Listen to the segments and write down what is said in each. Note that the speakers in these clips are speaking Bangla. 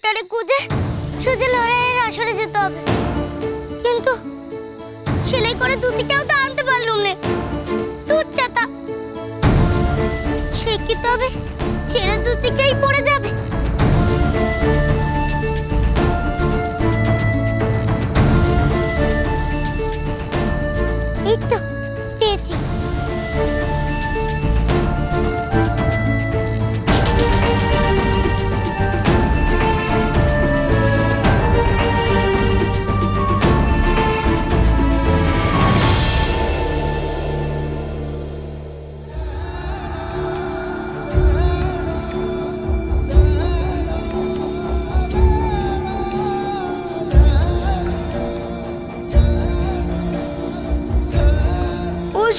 শিকারে খুঁজে সোজা লড়াইয়ের আসরে যেতে হবে, কিন্তু সেলাই করে দুদিকেও তো আনতে পারলুম না। চাতা সে কি তবে ছেড়ে দুদিকেই পড়ে যাবে? এই তো পেয়েছি।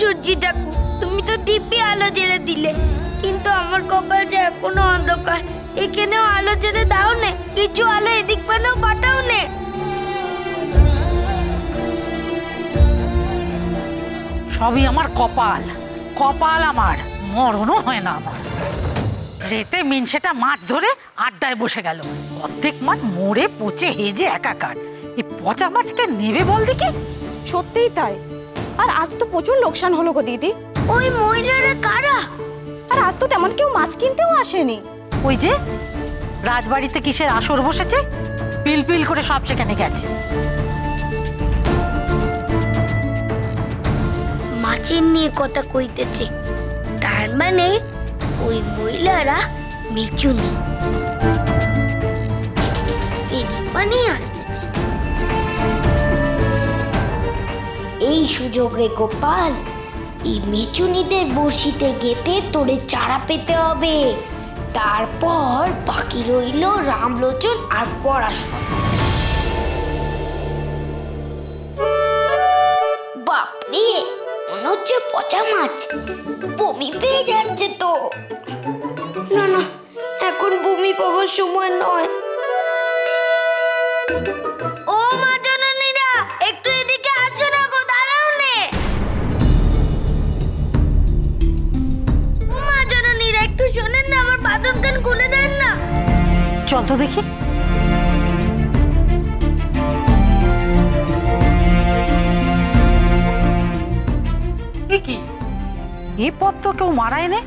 সূর্যি ডাকু, তুমি তো দিব্যি আলো জ্বেলে দিলে, কিন্তু আমার কপাল যে এখনো অন্ধকার। এখানেও আলো জ্বেলে দাও নে, কিছু আলো এদিক পানেও পাঠাও নে। সবই আমার কপাল, কপাল আমার, মরণও হয় না আমার। রেতে মিনসেটা মাছ ধরে আড্ডায় বসে গেল, অর্ধেক মাছ মরে পচে হেজে একাকার। এই পচা মাছকে নেবে বল দেখি? সত্যিই তাই। আর আজ তো প্রচুর লোকসান হলো গো দিদি। ওই মহিলারা কারা? আর আজ তো তেমন কেউ মাছ কিনতেও আসেনি। ওই যে রাজবাড়িতে কিসের আসর বসেছে, পিল পিল করে সব সেখানে গেছে। মাছের নিয়ে কথা কইতেছে, তার মানে ওই মহিলারা মিচুনি এদিক পানে আসতেছে। এই সুযোগ রে গোপাল, এই মিচুনিদের বড়শিতে গেতে তোরে চারা পেতে হবে। তারপর বাকি রইল রামলোচন আর পড়াশোনা। বাপরে, মনে হচ্ছে পচা মাছ, বমি পেয়ে যাচ্ছে তো। না না, এখন বমি পাওয়ার সময় নয়। ও মা জননীরা, একটু এদিকে আসো না গো, দাঁড়াও নে। ও মা জননীরা, একটু শোনেন না, আমার বাদন কান খুলে দেন না। চল তো দেখি। কি এ পথ তো কেউ মারায় নে,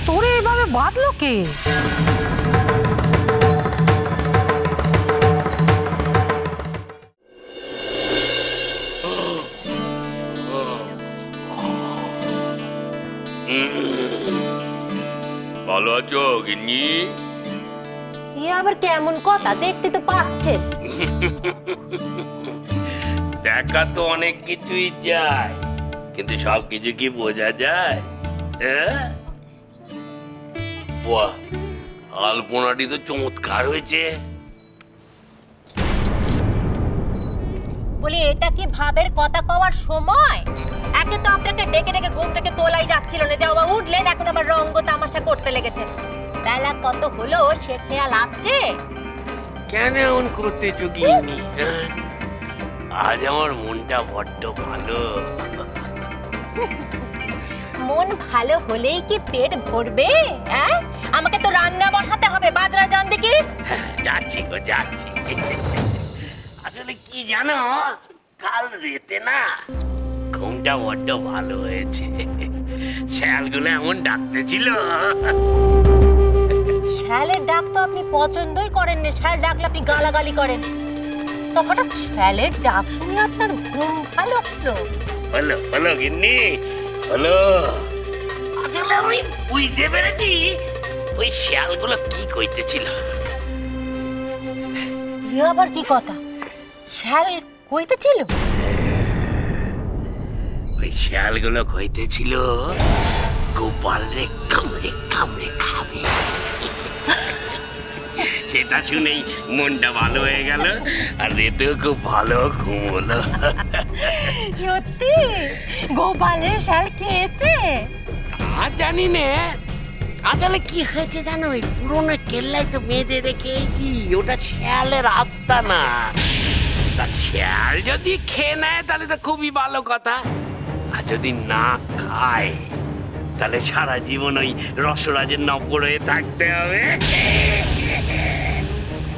তোরে এভাবে বাঁধলো কে? ভালো আছো গিন্নি? এ আবার কেমন কথা, দেখতে তো পাচ্ছেন। দেখা তো অনেক কিছুই যায়, কিন্তু সব কিছু কি বোঝা যায়? বাহ, আলপনাটি তো চমৎকার হয়েছে। বলি, এটা কি ভাবের কথা কওয়ার সময়? একে তো আপনাকে ডেকে ডেকে ঘুম থেকে তোলাই যাচ্ছিল না, যে বাবা উঠলেন, এখন আবার রঙ্গ তামাশা করতে লেগেছেন। বেলা কত হলো সে খেয়াল আছে? কেন এমন করতেছো গিন্নি? আজ আমার মনটা বড্ড ভালো। মন ভালো হলেই কি পেট ভরবে? আমাকে তো রান্না বসাতে হবে, বাজরা জান দেখি। যাচ্ছি গো, যাচ্ছি। আসলে কি জানো, কাল রাতে না ঘুমটা বড্ড ভালো হয়েছে। শেয়ালগুলো এমন ডাকতেছিল। শ্যালের ডাক তো আপনি পছন্দই করেন না, শ্যাল ডাকলে আপনি গালাগালি করেন। তো হঠাৎ শ্যালের ডাক শুনে আপনার ঘুম ভালো হলো? হলো হলো গিন্নি, হলো। আসলে আমি বুঝতে পেরেছি ওই শেয়ালগুলো কি কইতেছিল। আবার কি কথা? শ্যাল কইতেছিল? ওই শেয়ালগুলো কইতেছিল গোপাল রে কামড়ে কামড়ে খাবে। সেটা শুনেই মনটা ভালো হয়ে গেল, আর রেতেও খুব ভালো ঘুম হলো। সত্যি গোপালের শ্যাল খেয়েছে? আর জানি না, আসলে কি হয়েছে জানো, ওই পুরোনো কেল্লায় তো মেয়েদের রেখেছি, ওটা শেয়ালের রাস্তা না। তা শেয়াল যদি খেয়ে নেয় তাহলে তো খুবই ভালো কথা, আর যদি না খায় তাহলে সারা জীবন ওই রসরাজের নকর হয়ে থাকতে হবে।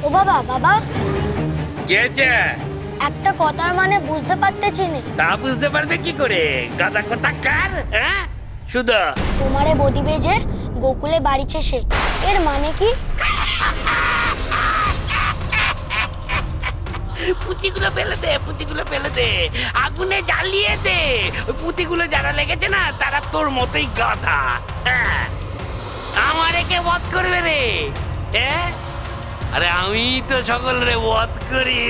ও বাবা বাবা, গেছে একটা কথার মানে বুঝতে পারতেছি না। তা বুঝতে পারবে কি করে? গাদা কথা কার? হ্যাঁ শুধু তোমারে বদিবে যে গোকুলে বাড়িছে সে, এর মানে কি? পুঁতিগুলো ফেলে দে, পুঁতিগুলো ফেলে দে, আগুনে জ্বালিয়ে দে। ওই পুঁতিগুলো যারা লেগেছে না তারা তোর মতোই গাধা। হ্যাঁ, আমারে কে বধ করবে রে? হ্যাঁ, আরে আমি তো সকলরে বধ করি।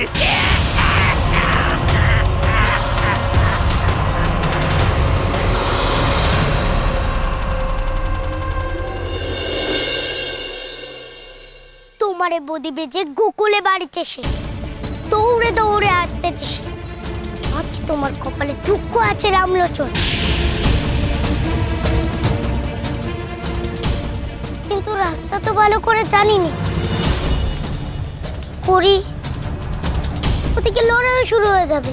তোমারে বদিবে যে গোকুলে বাড়িছে সে, দৌড়ে দৌড়ে আসতেছে সে। আজ তোমার কপালে দুঃখ আছে রামলোচন, কিন্তু রাস্তা তো ভালো করে জানিনি। করি ওদিকে লড়াই শুরু হয়ে যাবে,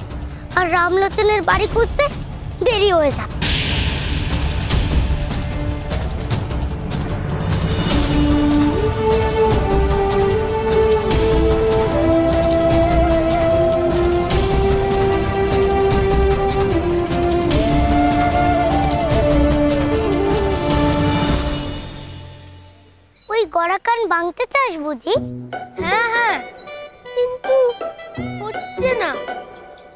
আর রামলোচনের বাড়ি খুঁজতে দেরি হয়ে যাবে। গড়াকান ভাঙতে চাস বুঝি? হ্যাঁ হ্যাঁ, কিন্তু হচ্ছে না।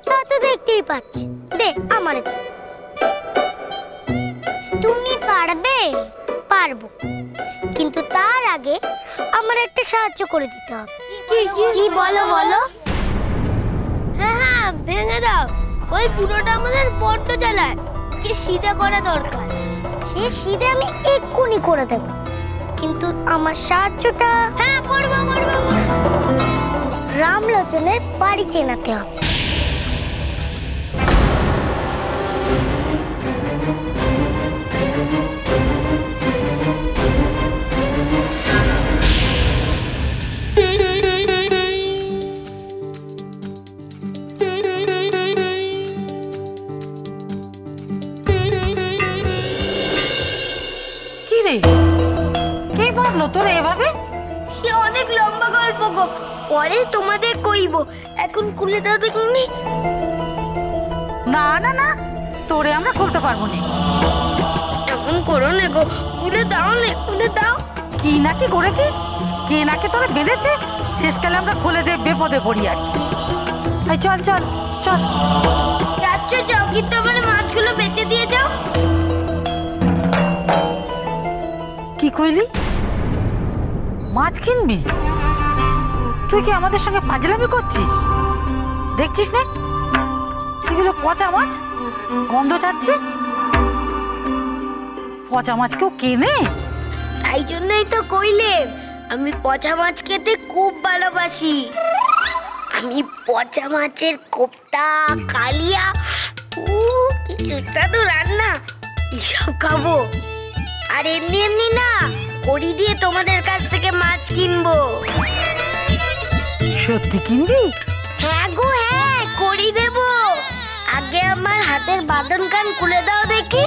তা তো দেখতেই পাচ্ছি, দে আমারে। তুমি পারবে? পারবো, কিন্তু তার আগে আমার একটা সাহায্য করে দিতে হবে। কি বলো বলো? হ্যাঁ হ্যাঁ, ভেঙে দাও। ওই পুরোটা আমাদের বড্ড জ্বালায়, কি সিধা করা দরকার। সে সিধে আমি এক্ষুনি করে দেবো, কিন্তু আমার সাহায্যটা। হ্যাঁ করবো করবো। রামলোচনের বাড়ি চেনাতে হবে। কি রে, কে বাঁধলো তোরে এভাবে? সে অনেক লম্বা গল্প গো, পরে তোমাদের কইব। এখন খুলে দাও দেখুনি। না না না, তোরে আমরা খুলতে পারবো না। এমন করো না গো, খুলে দাও না, খুলে দাও। কি নাকি করেছিস? কে নাকি তোরে বেঁধেছে? শেষকালে আমরা খুলে দিয়ে বিপদে পড়ি আর কি। এই চল চল চল। যাচ্ছ যাও, কিন্তু আমার মাছগুলো বেচে দিয়ে যাও। কি কইলি? মাছ কিনবি? তুই কি আমাদের সঙ্গে ফাজলামি করছিস? দেখছিস না এগুলো পচা মাছ, গন্ধ ছাড়ছে। পচা মাছ কেউ কেনে? তাই জন্যই তো কইলে আমি পচা মাছ খেতে খুব ভালোবাসি। আমি পচা মাছের কোপ্তা, কালিয়া, কি সুস্বাদু রান্না, এসব খাবো। আর এমনি এমনি না, কড়ি দিয়ে তোমাদের কাছ থেকে মাছ কিনবো। সত্যি কিনবি? হ্যাঁ গো হ্যাঁ, কড়ি দেবো। আগে আমার হাতের বাঁধন কান খুলে দাও দেখি।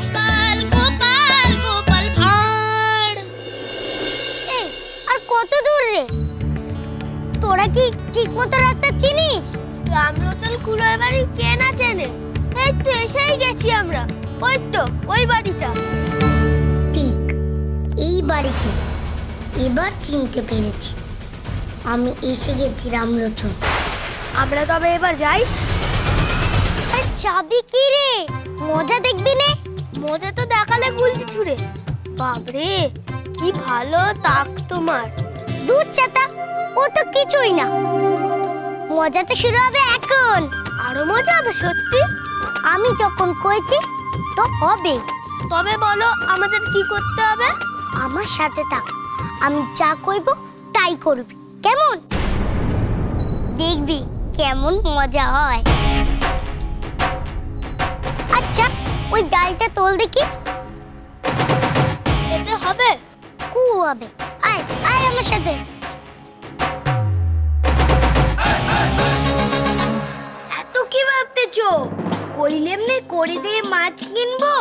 আর কত দূর রে? তোরা কি ঠিক মতো রাস্তা চিনিস? রামলোচন কুলার বাড়ি কে না চেনে? এই তো এসেই গেছি আমরা। ওই তো ওই বাড়িটা। ঠিক এই বাড়িতে এবার চিনতে পেরেছি। আমি এসে গেছি রামলোচন। আমরা তবে এবার যাই। চাবি কি রে? মজা দেখবি নে? মজা তো দেখালে গুলতি ছুড়ে। বাবরে কি ভালো তাক তোমার। দুধ চাতা, ও তো কিছুই না। মজা তো শুরু হবে এখন। আরো মজা হবে সত্যি? আমি যখন কইছি তো হবে। তবে বলো আমাদের কি করতে হবে? আমার সাথে থাক, আমি যা কইব তাই করবি, কেমন? দেখবি কেমন মজা হয়। আচ্ছা ওই ডালটা তোল দেখি। এটা হবে? কু হবে। আয় আয় আমার সাথে। এত কি ভাবতেছো? কইলেম নে কড়ি দিয়ে মাছ কিনবো।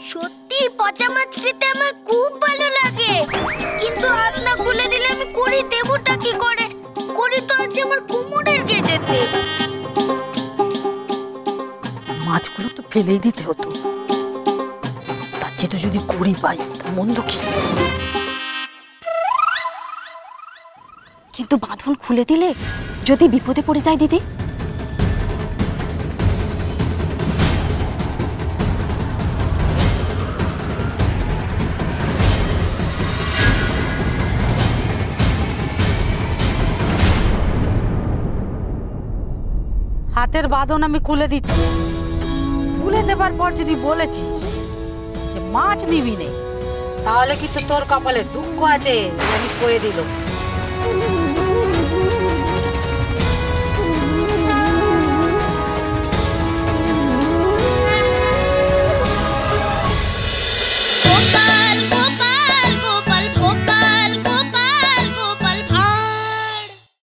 সত্যি পচা মাছ খেতে আমার খুব ভালো লাগে, কিন্তু হাত না খুলে দিলে আমি কড়ি দেবটা কি করে? করি তো আজ আমার কোমরের গেজেতে। মাছগুলো তো ফেলেই দিতে হতো, তার চেয়ে যদি করি পাই তা মন্দ কি। কিন্তু বাঁধন খুলে দিলে যদি বিপদে পড়ে যায় দিদি? হাতের বাঁধন আমি খুলে দিচ্ছি, খুলে দেবার পর যদি বলেছিস যে মাছ নিবি নে, তাহলে কিন্তু তোর কপালে দুঃখ আছে, আমি কয়ে দিল।